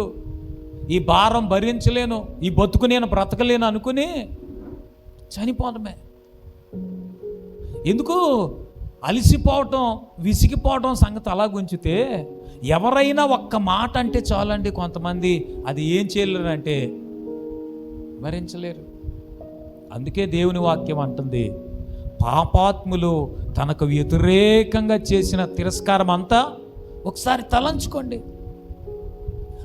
ఈ భారం భరించలేను, ఈ బతుకు నేను బ్రతకలేను అనుకుని చనిపోవడమే. ఎందుకు? అలసిపోవటం, విసిగిపోవటం సంగతి అలా గుంచితే, ఎవరైనా ఒక్క మాట అంటే చాలండి కొంతమంది అది ఏం చేయలేరంటే భరించలేరు. అందుకే దేవుని వాక్యం అంటుంది, పాపాత్ములు తనకు వ్యతిరేకంగా చేసిన తిరస్కారం అంతా ఒకసారి తలంచుకోండి.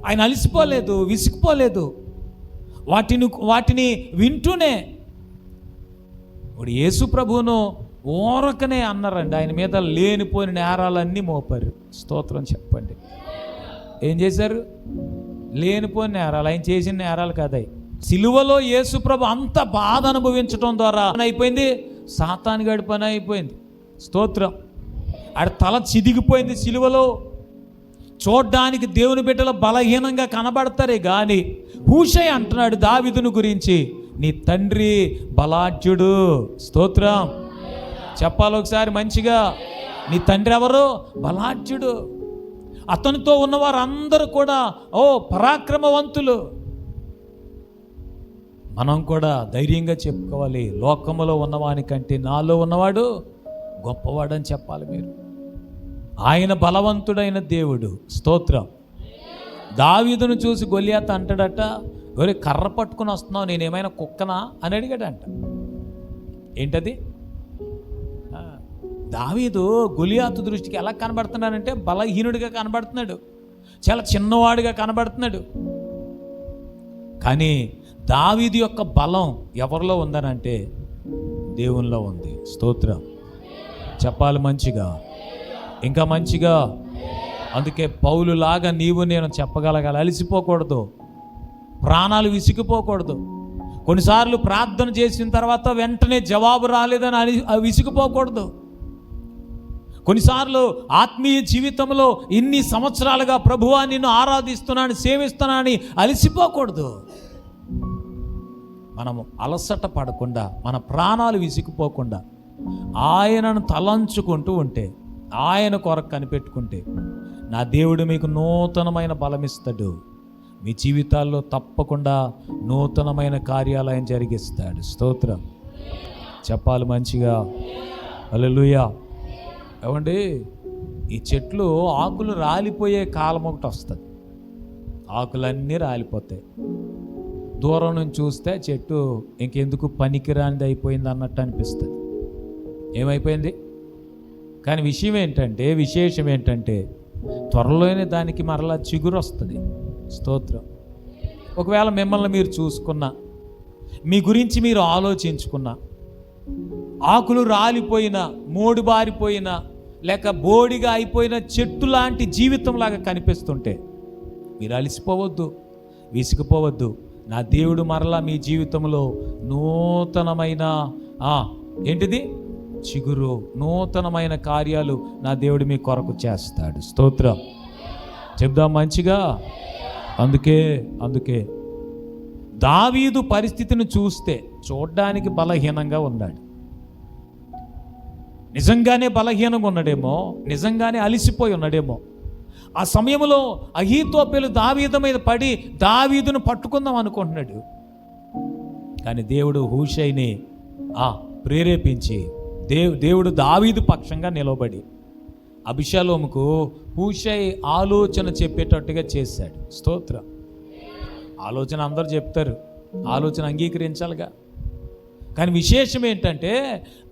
ఆయన అలసిపోలేదు, విసిగిపోలేదు. వాటిని వింటూనే ఇప్పుడు యేసు ప్రభువును ఓరకనే అన్నారండి. ఆయన మీద లేనిపోయిన నేరాలన్నీ మోపారు. స్తోత్రం చెప్పండి. ఏం చేశారు? లేనిపోయిన నేరాలు. ఆయన చేసిన నేరాలు కాదాయి. సిలువలో యేసు ప్రభు అంత బాధ అనుభవించడం ద్వారా అయిపోయింది, సాతానుగాడి పని అయిపోయింది. స్తోత్రం. ఆడ తల చిదిగిపోయింది సిలువలో. చూడ్డానికి దేవుని బిడ్డలు బలహీనంగా కనబడతారే కానీ, హూషై అంటున్నాడు దావీదును గురించి, నీ తండ్రి బలాఢ్యుడు. స్తోత్రం చెప్పాలి ఒకసారి మంచిగా. నీ తండ్రి ఎవరు? బలాఢ్యుడు. అతనితో ఉన్నవారు అందరూ కూడా పరాక్రమవంతులు. మనం కూడా ధైర్యంగా చెప్పుకోవాలి, లోకములో ఉన్నవానికంటే నాలో ఉన్నవాడు గొప్పవాడని చెప్పాలి మీరు. ఆయన బలవంతుడైన దేవుడు. స్తోత్రం. దావీదును చూసి గొలియాతు అంటాడట, ఒరే కర్ర పట్టుకుని వస్తున్నావు, నేనేమైనా కుక్కనా అని అడిగాడంట. ఏంటది? దావీదు గొలియాతు దృష్టికి ఎలా కనబడుతున్నాడంటే బలహీనుడిగా కనబడుతున్నాడు, చాలా చిన్నవాడిగా కనబడుతున్నాడు. కానీ దావీదు యొక్క బలం ఎవరిలో ఉందనంటే దేవునిలో ఉంది. స్తోత్రం చెప్పాలి మంచిగా, ఇంకా మంచిగా. అందుకే పౌలులాగా నీవు నేను చెప్పగలగాలి, అలసిపోకూడదు, ప్రాణాలు విసిగిపోకూడదు. కొన్నిసార్లు ప్రార్థన చేసిన తర్వాత వెంటనే జవాబు రాలేదని విసిగిపోకూడదు. కొన్నిసార్లు ఆత్మీయ జీవితంలో ఇన్ని సంవత్సరాలుగా ప్రభువా నిన్ను ఆరాధిస్తున్నాను, సేవిస్తున్నానని అలసిపోకూడదు. మనము అలసట పడకుండా, మన ప్రాణాలు విసిగిపోకుండా ఆయనను తలంచుకుంటూ ఉంటే, ఆయన కొరకు కనిపెట్టుకుంటే నా దేవుడు మీకు నూతనమైన బలమిస్తాడు. మీ జీవితాల్లో తప్పకుండా నూతనమైన కార్యాలు ఆయన జరిగిస్తాడు. స్తోత్రం చెప్పాలి మంచిగా. హల్లెలూయా. ఏమండి, ఈ చెట్లు ఆకులు రాలిపోయే కాలం ఒకటి వస్తుంది. ఆకులన్నీ రాలిపోతాయి. దూరం నుంచి చూస్తే చెట్టు ఇంకెందుకు పనికిరానిది అయిపోయింది అన్నట్టు అనిపిస్తుంది. ఏమైపోయింది? కానీ విశేషం ఏంటంటే త్వరలోనే దానికి మరలా చిగురు వస్తుంది. స్తోత్రం. ఒకవేళ మిమ్మల్ని మీరు చూసుకున్నా, మీ గురించి మీరు ఆలోచించుకున్నా, ఆకులు రాలిపోయిన, మోడుబారిపోయిన, లేక బోడిగా అయిపోయిన చెట్టు లాంటి జీవితంలాగా కనిపిస్తుంటే మీరు అలసిపోవద్దు, విసిగిపోవద్దు. నా దేవుడు మరలా మీ జీవితంలో నూతనమైన ఏంటిది చిగురు, నూతనమైన కార్యాలు నా దేవుడు మీ కొరకు చేస్తాడు. స్తోత్రం చెప్దాం మంచిగా. అందుకే దావీదు పరిస్థితిని చూస్తే చూడ్డానికి బలహీనంగా ఉన్నాడు. నిజంగానే బలహీనంగా ఉన్నాడేమో, నిజంగానే అలిసిపోయి ఉన్నాడేమో. ఆ సమయంలో అహీతోపెలు దావీదు మీద పడి దావీదును పట్టుకుందాం అనుకుంటున్నాడు. కానీ దేవుడు హూషైని ప్రేరేపించి దేవుడు దావీదు పక్షంగా నిలబడి అబిషాలోముకు హూషై ఆలోచన చెప్పేటట్టుగా చేశాడు. స్తోత్రం. ఆలోచన అందరూ చెప్తారు, ఆలోచన అంగీకరించాలిగా. కానీ విశేషం ఏంటంటే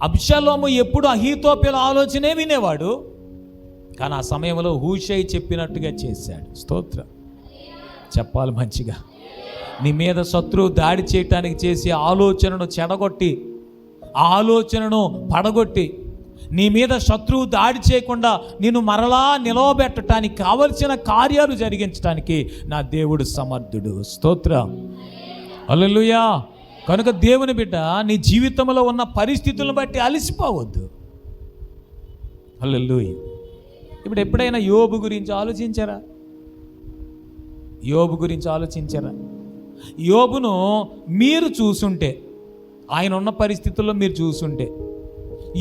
అబ్షాలోము ఎప్పుడు అహీతోపెలు ఆలోచనే వినేవాడు, కానీ ఆ సమయంలో హూషై చెప్పినట్టుగా చేశాడు. స్తోత్రం చెప్పాలి మంచిగా. నీ మీద శత్రువు దాడి చేయటానికి చేసి ఆలోచనను చెడగొట్టి, ఆలోచనను పడగొట్టి, నీ మీద శత్రువు దాడి చేయకుండా నిన్ను మరలా నిలవబెట్టడానికి కావలసిన కార్యాలు జరిగించడానికి నా దేవుడు సమర్థుడు. స్తోత్రం హల్లెలూయా. కనుక దేవుని బిడ్డ, నీ జీవితంలో ఉన్న పరిస్థితులను బట్టి అలసిపోవద్దు. హల్లెలూయా. ఇప్పుడు ఎప్పుడైనా యోబు గురించి ఆలోచించారా? యోబును మీరు చూసుంటే, ఆయన ఉన్న పరిస్థితుల్లో మీరు చూసుంటే,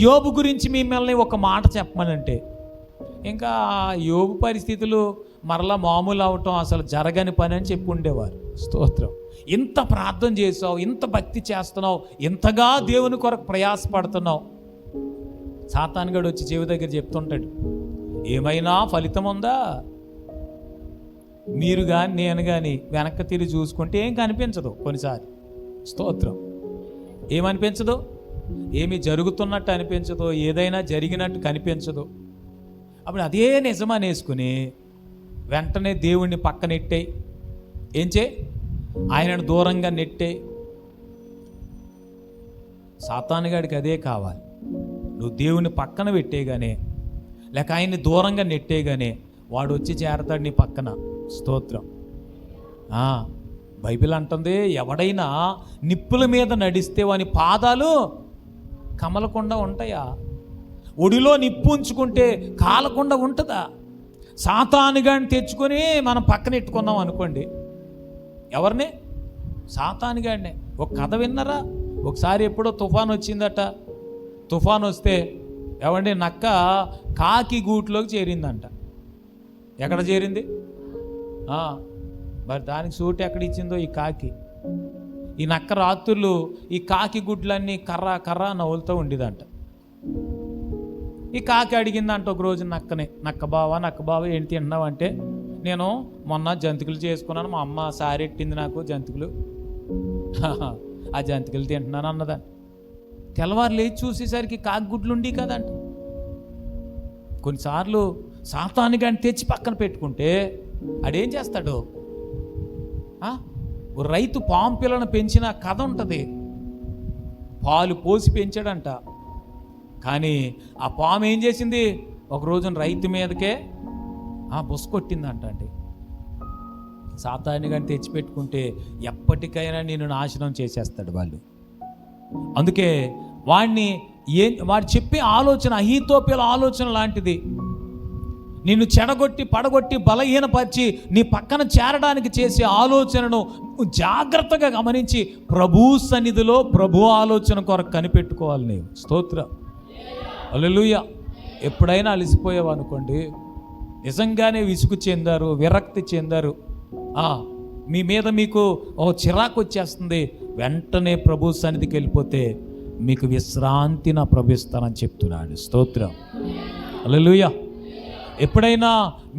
యోబు గురించి మిమ్మల్ని ఒక మాట చెప్పమనంటే ఇంకా యోబు పరిస్థితులు మరలా మామూలు అవటం అసలు జరగని పని అని చెప్పి ఉండేవారు. స్తోత్రం. ఇంత ప్రార్థన చేసావు, ఇంత భక్తి చేస్తున్నావు, ఇంతగా దేవుని కొరకు ప్రయాసపడుతున్నావు. సాతానుగాడు వచ్చి చెవి దగ్గర చెప్తుంటాడు, ఏమైనా ఫలితం ఉందా? మీరు కానీ నేను కానీ వెనక్కి తిరిగి చూసుకుంటే ఏం కనిపించదు. కొన్నిసారి స్తోత్రం ఏమనిపించదు, ఏమి జరుగుతున్నట్టు అనిపించదు, ఏదైనా జరిగినట్టు కనిపించదు. అప్పుడు అదే నిజమనేసుకుని వెంటనే దేవుణ్ణి పక్కనెట్టాయి, ఏం చేయి, ఆయనను దూరంగా నెట్టే. సాతానుగాడికి అదే కావాలి. నువ్వు దేవుని పక్కన పెట్టేగానే, లేక ఆయన్ని దూరంగా నెట్టేగానే వాడు వచ్చి చేరతాడు నీ పక్కన. స్తోత్రం. బైబిల్ అంటుంది, ఎవడైనా నిప్పుల మీద నడిస్తే వాని పాదాలు కమలకుండా ఉంటాయా? ఒడిలో నిప్పు ఉంచుకుంటే కాలకుండా ఉంటుందా? సాతానుగాడిని తెచ్చుకొని మనం పక్కన ఎట్టుకున్నాం అనుకోండి, ఎవరిని? సాతానుగాడినే. ఒక కథ విన్నారా? ఒకసారి ఎప్పుడో తుఫాన్ వచ్చిందట. తుఫాన్ వస్తే ఏమండి నక్క కాకి గూట్లోకి చేరిందంట. ఎక్కడ చేరింది? మరి దానికి చోటు ఎక్కడ ఇచ్చిందో ఈ కాకి. ఈ నక్క రాత్రులు ఈ కాకి గుడ్లన్నీ కర్ర కర్ర నవ్వులతో ఉండేదంట. ఈ కాకి అడిగిందంట ఒక రోజు నక్కని, నక్క బావ ఏంటి తింటున్నావు అంటే, నేను మొన్న జంతికలు చేసుకున్నాను, మా అమ్మ సారెట్టింది నాకు జంతికలు, ఆ జంతికలు తింటున్నాను అన్నదంట. తెల్లవారు లేచి చూసేసరికి కాకి గుడ్లు ఉండి కదంట. కొన్నిసార్లు సాతాను కానీ తెచ్చి పక్కన పెట్టుకుంటే అడేం చేస్తాడు? రైతు పాము పిల్లను పెంచిన కథ ఉంటుంది. పాలు పోసి పెంచాడంట, కానీ ఆ పాము ఏం చేసింది? ఒక రోజున రైతు మీదకే బొస్ కొట్టిందంట అండి. సాతాను కానీ తెచ్చిపెట్టుకుంటే ఎప్పటికైనా నేను నాశనం చేసేస్తాడు వాళ్ళు. అందుకే వాడు చెప్పే ఆలోచన అహీతోపెల ఆలోచన లాంటిది. నిన్ను చెడగొట్టి పడగొట్టి బలహీనపరిచి నీ పక్కన చేరడానికి చేసే ఆలోచనను జాగ్రత్తగా గమనించి ప్రభు సన్నిధిలో ప్రభు ఆలోచన కొరకు కనిపెట్టుకోవాలి నీవు. స్తోత్రం, హల్లెలూయా. ఎప్పుడైనా అలసిపోయావు అనుకోండి, నిజంగానే విసుగు చెందారు, విరక్తి చెందారు, మీ మీద మీకు చిరాకు వచ్చేస్తుంది, వెంటనే ప్రభు సన్నిధికి వెళ్ళిపోతే మీకు విశ్రాంతిని ప్రవేశిస్తానని చెప్తున్నాడు. స్తోత్రం, హల్లెలూయా. ఎప్పుడైనా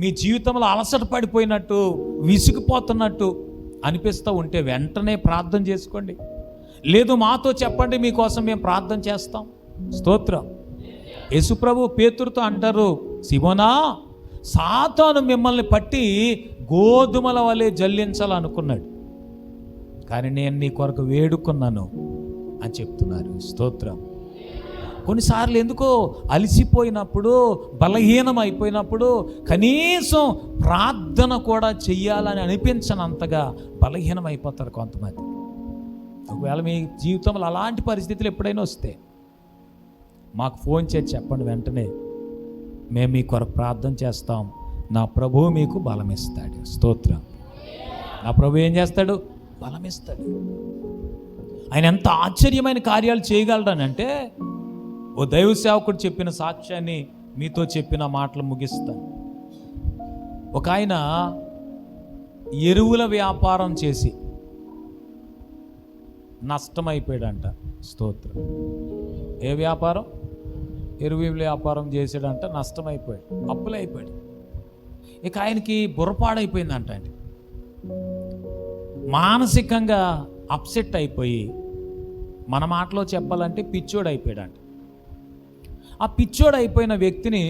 మీ జీవితంలో అలసట పడిపోయినట్టు, విసిగిపోతున్నట్టు అనిపిస్తూ ఉంటే వెంటనే ప్రార్థన చేసుకోండి. లేదు మాతో చెప్పండి, మీకోసం మేము ప్రార్థన చేస్తాం. స్తోత్రం. యేసుప్రభు పేతురుతో అంటారు, సిమోనా, సాతాను మిమ్మల్ని పట్టి గోధుమల వలె జల్లించాలనుకున్నాడు, కానీ నేను నీ కొరకు వేడుకున్నాను అని చెప్తున్నారు. స్తోత్రం. కొన్నిసార్లు ఎందుకో అలసిపోయినప్పుడు, బలహీనం అయిపోయినప్పుడు కనీసం ప్రార్థన కూడా చెయ్యాలని అనిపించనంతగా బలహీనం అయిపోతారు కొంతమంది. ఒకవేళ మీ జీవితంలో అలాంటి పరిస్థితులు ఎప్పుడైనా వస్తే మాకు ఫోన్ చేసి చెప్పండి, వెంటనే మేము మీ కొరకు ప్రార్థన చేస్తాం. నా ప్రభువు మీకు బలం ఇస్తాడు. స్తోత్రం. నా ప్రభు ఏం చేస్తాడు? బలం ఇస్తాడు. ఆయన ఎంత ఆశ్చర్యమైన కార్యాలు చేయగలడనంటే, ఓ దైవ సేవకుడు చెప్పిన సాక్ష్యాన్ని మీతో చెప్పిన మాటలు ముగిస్తాను. ఒక ఆయన ఎరువుల వ్యాపారం చేసి నష్టమైపోయాడంట. స్తోత్రం. ఏ వ్యాపారం? ఎరువుల వ్యాపారం చేసాడంట, నష్టమైపోయాడు, అప్పులు అయిపోయాడు. ఇక ఆయనకి బుర్రపాడైపోయిందంట అండి. మానసికంగా అప్సెట్ అయిపోయి, మన మాటలో చెప్పాలంటే పిచ్చోడు అయిపోయాడంట. ఆ పిచ్చోడు అయిపోయిన వ్యక్తిని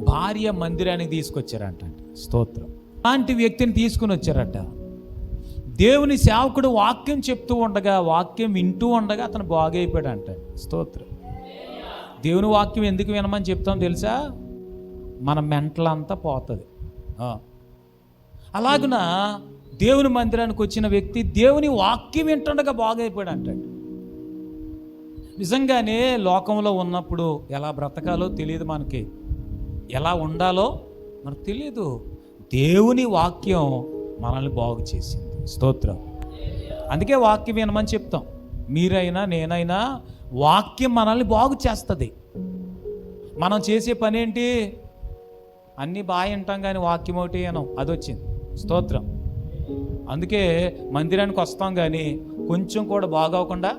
భార్య మందిరానికి తీసుకొచ్చారంట. స్తోత్రం. అలాంటి వ్యక్తిని తీసుకుని వచ్చారట. దేవుని సేవకుడు వాక్యం చెప్తూ ఉండగా, వాక్యం వింటూ ఉండగా అతను బాగైపోయాడంట. స్తోత్రం. దేవుని వాక్యం ఎందుకు వినమని చెప్తాం తెలుసా? మన మెంటలంతా పోతుంది. అలాగున దేవుని మందిరానికి వచ్చిన వ్యక్తి దేవుని వాక్యం వింటుండగా బాగైపోయాడు అంటాడు. నిజంగానే లోకంలో ఉన్నప్పుడు ఎలా బ్రతకాలో తెలియదు మనకి, ఎలా ఉండాలో మనకు తెలియదు. దేవుని వాక్యం మనల్ని బాగు చేసింది. స్తోత్రం. అందుకే వాక్యం వినమని చెప్తాం. మీరైనా నేనైనా వాక్యం మనల్ని బాగు చేస్తుంది. మనం చేసే పని ఏంటి? అన్నీ బాగా వింటాం కానీ వాక్యం ఒకటి వినం, అది వచ్చింది. స్తోత్రం. అందుకే మందిరానికి వస్తాం కానీ కొంచెం కూడా బాగోకుండా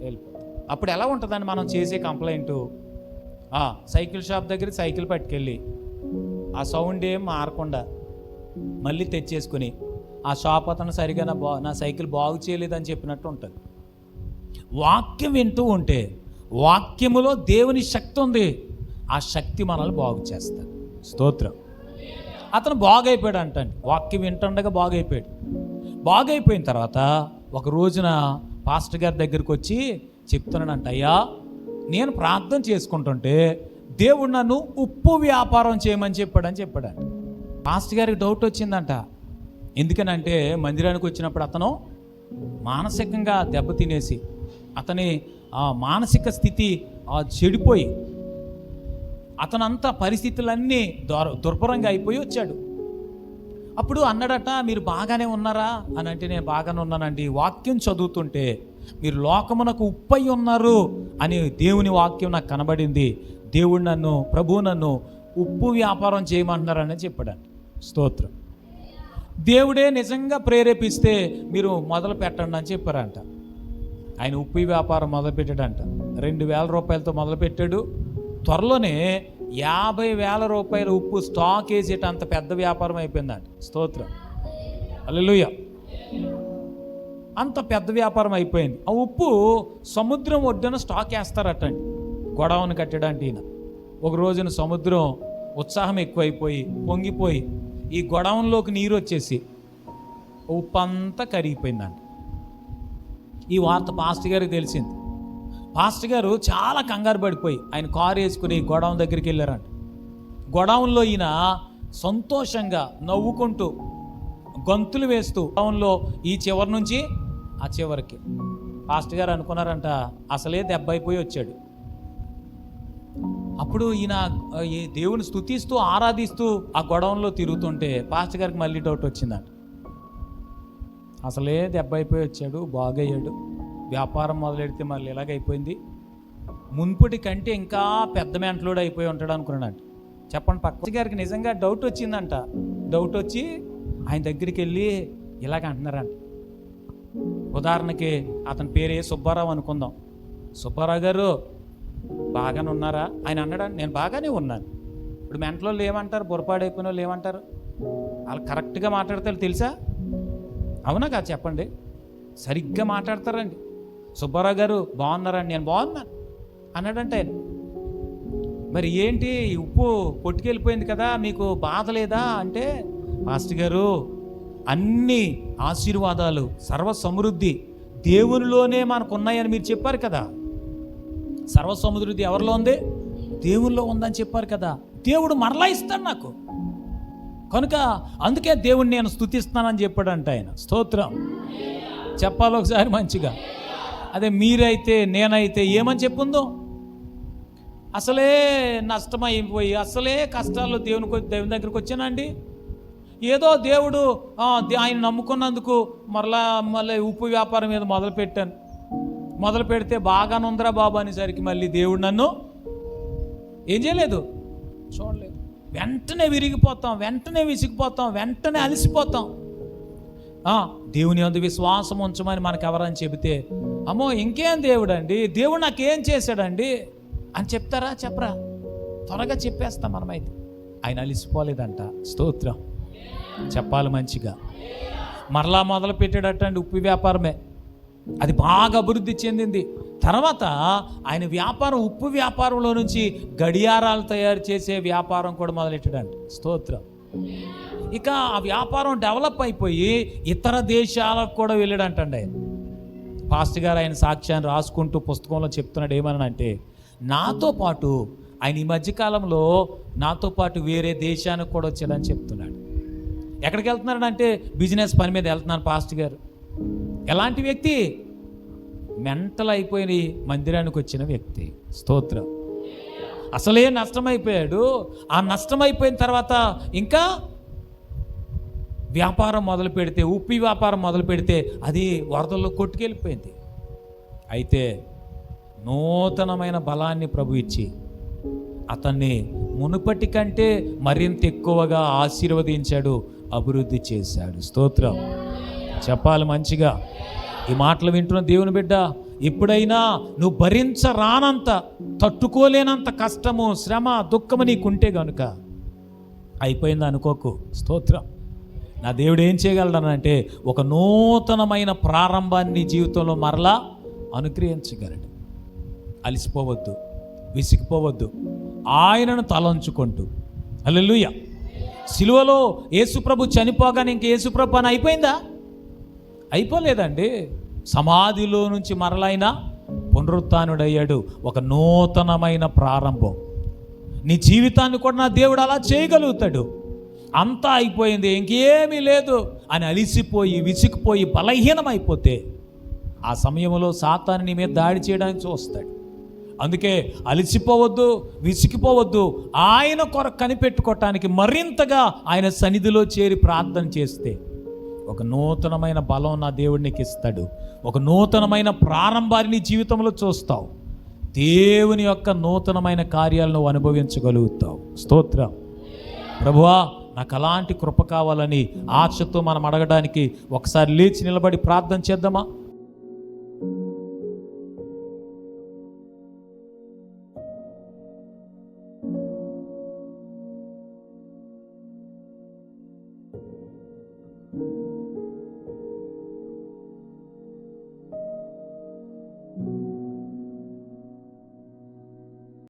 వెళ్ళిపోతాం. అప్పుడు ఎలా ఉంటుందని మనం చేసే కంప్లైంట్, సైకిల్ షాప్ దగ్గర సైకిల్ పట్టుకెళ్ళి ఆ సౌండ్ ఏం మారకుండా మళ్ళీ తెచ్చేసుకుని ఆ షాప్ అతను సరిగా నా సైకిల్ బాగు చేయలేదని చెప్పినట్టు ఉంటుంది. వాక్యం వింటూ ఉంటే వాక్యములో దేవుని శక్తి ఉంది, ఆ శక్తి మనల్ని బాగు చేస్తుంది. స్తోత్రం. అతను బాగైపోయాడు అంటండి, వాక్యం వింటుండగా బాగైపోయాడు. బాగైపోయిన తర్వాత ఒక రోజున పాస్టర్ గారి దగ్గరికి వచ్చి చెప్తున్నాడంట, అయ్యా నేను ప్రార్థన చేసుకుంటుంటే దేవుడు నన్ను ఉప్పు వ్యాపారం చేయమని చెప్పాడంట. పాస్టర్ గారికి డౌట్ వచ్చిందంట. ఎందుకనంటే మందిరానికి వచ్చినప్పుడు అతను మానసికంగా దెబ్బతినేసి, అతని మానసిక స్థితి చెడిపోయి, అతనంతా పరిస్థితులన్నీ దుర్భరంగా అయిపోయి వచ్చాడు. అప్పుడు అన్నాడట, మీరు బాగానే ఉన్నారా అని అంటే, నేను బాగానే ఉన్నానండి. వాక్యం చదువుతుంటే మీరు లోకమునకు ఉప్పై ఉన్నారు అని దేవుని వాక్యం నాకు కనబడింది. దేవుడు ప్రభువు నన్ను ఉప్పు వ్యాపారం చేయమంటున్నారని చెప్పాడంట. స్తోత్రం. దేవుడే నిజంగా ప్రేరేపిస్తే మీరు మొదలు పెట్టండి అని చెప్పారంట. ఆయన ఉప్పు వ్యాపారం మొదలుపెట్టాడంట. 2,000 రూపాయలతో మొదలుపెట్టాడు. త్వరలోనే 50,000 రూపాయల ఉప్పు స్టాక్ వేసేటంత పెద్ద వ్యాపారం అయిపోయిందంట. స్తోత్రం, హల్లెలూయా. అంత పెద్ద వ్యాపారం అయిపోయింది. ఆ ఉప్పు సముద్రం ఒడ్డున స్టాక్ వేస్తారటండి, గొడవను కట్టడానికి. ఈయన ఒక రోజున సముద్రం ఉత్సాహం ఎక్కువైపోయి పొంగిపోయి ఈ గొడవంలోకి నీరు వచ్చేసి ఉప్పు అంతా కరిగిపోయిందంట. ఈ వార్త పాస్టర్ గారికి తెలిసింది. పాస్టర్ గారు చాలా కంగారు పడిపోయి ఆయన కారు వేసుకుని గొడవం దగ్గరికి వెళ్ళారంట. గొడవంలో ఈయన సంతోషంగా నవ్వుకుంటూ గంతులు వేస్తూ గొడవంలో ఈ చివరి నుంచి ఆ చివరికి. పాస్టర్ గారు అనుకున్నారంట అసలే దెబ్బ అయిపోయి వచ్చాడు. అప్పుడు ఈయన ఈ దేవుని స్తుతిస్తూ ఆరాధిస్తూ ఆ గొడవంలో తిరుగుతుంటే పాస్టర్ గారికి మళ్ళీ డౌట్ వచ్చిందంట. అసలే దెబ్బ అయిపోయి వచ్చాడు, బాగయ్యాడు, వ్యాపారం మొదలెడితే మళ్ళీ ఇలాగైపోయింది, మున్పటి కంటే ఇంకా పెద్ద మెంటలోడు అయిపోయి ఉంటాడు అనుకున్నాడంట. చెప్పండి, పాస్టర్ గారికి నిజంగా డౌట్ వచ్చిందంట. డౌట్ వచ్చి ఆయన దగ్గరికి వెళ్ళి ఇలాగ అంటున్నారంట. ఉదాహరణకి అతని పేరే సుబ్బారావు అనుకుందాం. సుబ్బారావు గారు బాగానే ఉన్నారా? ఆయన అన్నాడు, నేను బాగానే ఉన్నాను. ఇప్పుడు మెంటలో ఏమంటారు, పొరపాడైపోయిన వాళ్ళు ఏమంటారు? వాళ్ళు కరెక్ట్గా మాట్లాడతారు తెలుసా? అవునా కాదు చెప్పండి? సరిగ్గా మాట్లాడతారండి. సుబ్బారావు గారు బాగున్నారండి, నేను బాగున్నాను అన్నాడంటే ఆయన. మరి ఏంటి ఉప్పు కొట్టుకెళ్ళిపోయింది కదా, మీకు బాధ లేదా అంటే, పాస్టర్ గారు అన్ని ఆశీర్వాదాలు సర్వ సమృద్ధి దేవునిలోనే మనకు ఉన్నాయని మీరు చెప్పారు కదా. సర్వ సమృద్ధి ఎవరిలో ఉంది? దేవునిలో ఉందని చెప్పారు కదా. దేవుడు మరలా ఇస్తాడు నాకు, కనుక అందుకే దేవుణ్ణి నేను స్తుతిస్తున్నానని చెప్పాడంట ఆయన. స్తోత్రం చెప్పాలి ఒకసారి మంచిగా. అదే మీరైతే నేనైతే ఏమని చెప్పుందో, అసలే నష్టమైపోయి అసలే కష్టాల్లో దేవుని దగ్గరికి వచ్చానండి, ఏదో దేవుడు ఆయన నమ్ముకున్నందుకు మళ్ళీ ఉప్పు వ్యాపారం మీద మొదలు పెడితే బాగానే ఉందిరా బాబు అనేసరికి మళ్ళీ దేవుడు నన్ను ఏం చేయలేదు, చూడలేదు. వెంటనే విరిగిపోతాం, వెంటనే విసిగిపోతాం, వెంటనే అలసిపోతాం. దేవుని యందు విశ్వాసం ఉంచమని మనకు ఎవరని చెబితే, అమ్మో ఇంకేం దేవుడు అండి, దేవుడు నాకేం చేశాడండి అని చెప్తారా? చెప్పరా? త్వరగా చెప్పేస్తాం మనమైతే. ఆయన అలసిపోలేదంట. స్తోత్రం చెప్పాలి మంచిగా. మరలా మొదలు పెట్టాడటండి ఉప్పు వ్యాపారమే. అది బాగా అభివృద్ధి చెందింది. తర్వాత ఆయన వ్యాపారం ఉప్పు వ్యాపారంలో నుంచి గడియారాలు తయారు చేసే వ్యాపారం కూడా మొదలెట్టాడండి. స్తోత్రం. ఇక ఆ వ్యాపారం డెవలప్ అయిపోయి ఇతర దేశాలకు కూడా వెళ్ళాడంటండి ఆయన. పాస్టర్ గారు ఆయన సాక్ష్యాన్ని రాసుకుంటూ పుస్తకంలో చెప్తున్నాడు ఏమనంటే, నాతో పాటు ఆయన ఈ మధ్యకాలంలో నాతో పాటు వేరే దేశానికి కూడా వచ్చాడని చెప్తున్నాడు. ఎక్కడికి వెళ్తున్నాడంటే బిజినెస్ పని మీద వెళ్తున్నాను పాస్టర్ గారు. ఎలాంటి వ్యక్తి? మెంటల్ అయిపోయి మందిరానికి వచ్చిన వ్యక్తి. స్తోత్రం. అసలే నష్టమైపోయాడు. ఆ నష్టమైపోయిన తర్వాత ఇంకా వ్యాపారం మొదలు పెడితే, ఉప్పు వ్యాపారం మొదలు పెడితే అది వరదల్లో కొట్టుకెళ్ళిపోయింది. అయితే నూతనమైన బలాన్ని ప్రభు ఇచ్చి అతన్ని మునుపటి కంటే మరింత ఎక్కువగా ఆశీర్వదించాడు, అభివృద్ధి చేశాడు. స్తోత్రం చెప్పాలి మంచిగా. ఈ మాటలు వింటున్న దేవుని బిడ్డ, ఎప్పుడైనా నువ్వు భరించరానంత, తట్టుకోలేనంత కష్టము, శ్రమ, దుఃఖము నీకుంటే గనుక అయిపోయింది అనుకోకు. స్తోత్రం. నా దేవుడు ఏం చేయగలడనంటే ఒక నూతనమైన ప్రారంభాన్ని జీవితంలో మరలా అనుగ్రహించగలడు. అలసిపోవద్దు, విసిగిపోవద్దు, ఆయనను తలంచుకుంటూ. హల్లెలూయా. సిలువలో యేసుప్రభు చనిపోగానే ఇంక యేసుప్రభు అని అయిపోయిందా? అయిపోలేదండి. సమాధిలో నుంచి మరలైన పునరుత్థానుడయ్యాడు. ఒక నూతనమైన ప్రారంభం. నీ జీవితాన్ని కూడా నా దేవుడు అలా చేయగలుగుతాడు. అంతా అయిపోయింది, ఇంకేమీ లేదు అని అలిసిపోయి విసిగిపోయి బలహీనమైపోతే ఆ సమయంలో సాతాను నీ మీద దాడి చేయడానికి చూస్తాడు. అందుకే అలసిపోవద్దు, విసిగిపోవద్దు. ఆయన కొరకు కనిపెట్టుకోవటానికి మరింతగా ఆయన సన్నిధిలో చేరి ప్రార్థన చేస్తే ఒక నూతనమైన బలం నా దేవుడు నీకు ఇస్తాడు. ఒక నూతనమైన ప్రారంభాన్ని నీ జీవితంలో చూస్తావు. దేవుని యొక్క నూతనమైన కార్యాలను అనుభవించగలుగుతావు. స్తోత్రం. ప్రభువా, నాకు అలాంటి కృప కావాలని ఆశతో మనం అడగడానికి ఒకసారి లేచి నిలబడి ప్రార్థన చేద్దామా?